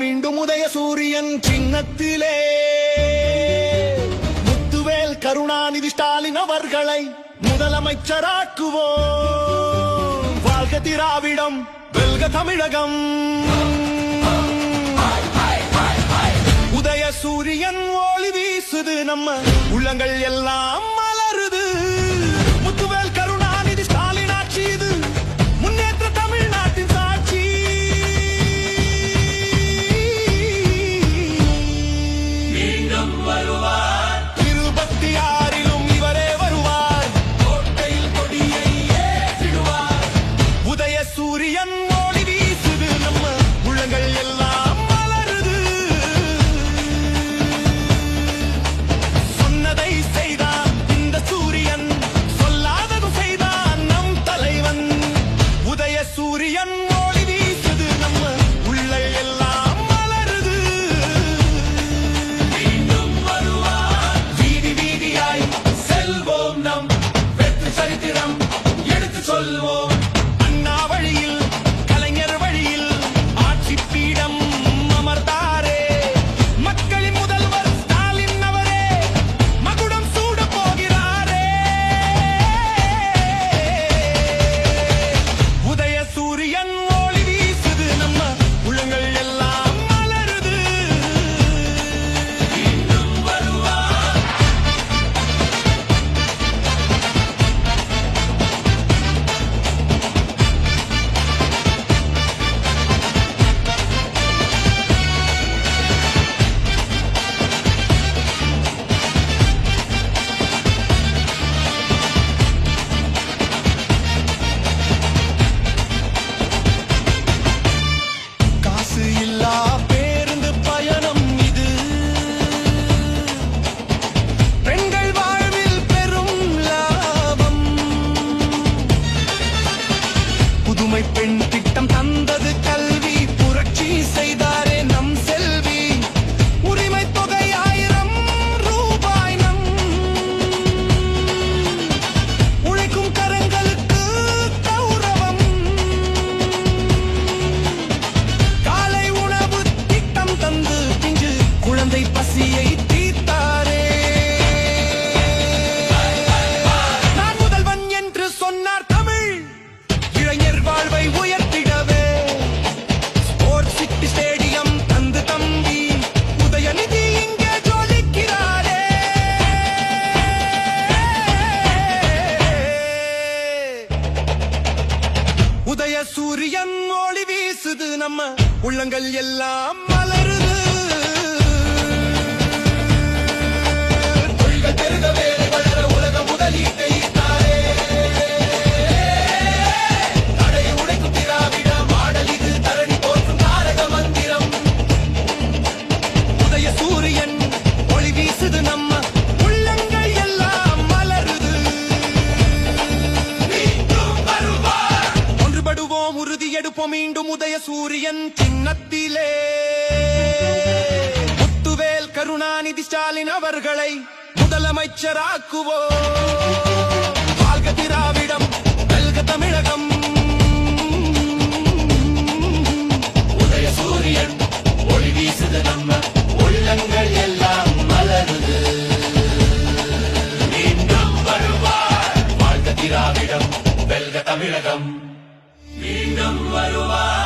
மீண்டும் உதய சூரியன் சின்னத்திலே முத்துவேல் கருணாநிதி ஸ்டாலின் அவர்களை முதலமைச்சராக்குவோம். வாழ்க திராவிடம், வெல்க தமிழகம். உதய சூரியன் ஒளி வீசுது, நம்ம உள்ளங்கள் எல்லாம் மலருது. முத்துவேல் கருணாநிதி ஸ்டாலின் ஆட்சி இது, முன்னேற்ற தமிழ்நாட்டின் சாட்சி. மீண்டும் வருவார் 26 இவரே வருவார், கோட்டையில் கொடியை ஏற்றிடுவார். உதய சூரியன் ஒளி வீசுது, நம்ம உள்ளங்கள் எல்லாம் மலருது. சொன்னதை செய்தான் இந்த சூரியன், சொல்லாதது செய்தான் நம் தலைவன். உதய சூரியன் ஒளி வீசுது, நம்ம உள்ளங்கள் எல்லாம் மலருது. மீண்டும் வருவார், வீதி வீதியாய் செல்வோம், நம் வெற்றி சரித்திரம் எடுத்து சொல்வோம். அண்ணா வழியில், கலைஞர் வழியில் ஆட்சி பீடம் அமர்ந்தாரே. மக்களின் முதல்வர் ஸ்டாலின் அவரே மகுடம் சூட போகிறாரே. உதய சூரியன் ஒளி வீசுது, நம்ம உள்ளங்கள் எல்லாம் மலருது. மீண்டும் வருவார், காசு இல்லா பேருந்து பயணம் இது, பெண்கள் வாழ்வில் பெரும் லாபம். புதுமை பெண் திட்டம் தந்தது கல்வி, புரட்சி செய்தாரே நம் செல்வி. உரிமை தொகை 1000 ரூபாய் நம் உழைக்கும் கரங்களுக்கு கௌரவம். காலை உணவு திட்டம் தந்து பிஞ்சு குழந்தை பசியை தீர்த்தாரே. நான் முதல்வன் என்று சொன்னார் தமிழ், இளைஞர் வாழ்வை உயர்த்திடவே. ஸ்போர்ட்ஸ் சிட்டி ஸ்டேடியம் தந்து தம்பி உதயநிதி இங்கே ஜொலிக்கிறாரே. உதய சூரியன் ஒளி வீசுது, நம்ம உள்ளங்கள் எல்லாம் மலருது. தொழில்கள் பெருக வேலை வளர உலக முதலீட்டை ஈர்த்தாரே. தடையை உடைக்கும் திராவிட மாடல் இது, தரணி போற்றும் தாரக மந்திரம். உதய சூரியன் ஒளி வீசுது, நம்ம உள்ளங்கள் எல்லாம் மலருது. மீண்டும் வருவார், ஒன்றுபடுவோம், உறுதி எடுப்போம், மீண்டும் உதய சூரியன் சின்னத்திலே. முத்துவேல் கருணாநிதி ஸ்டாலின் அவர்களை முதலமைச்சராக்குவோம். வாழ்க திராவிடம், வெல்க தமிழகம். உதய சூரியன் ஒளி வீசுது, நம்ம உள்ளங்கள் எல்லாம் மலருது. மீண்டும் வருவார், வாழ்க திராவிடம், வெல்க தமிழகம். மீண்டும் வருவார்.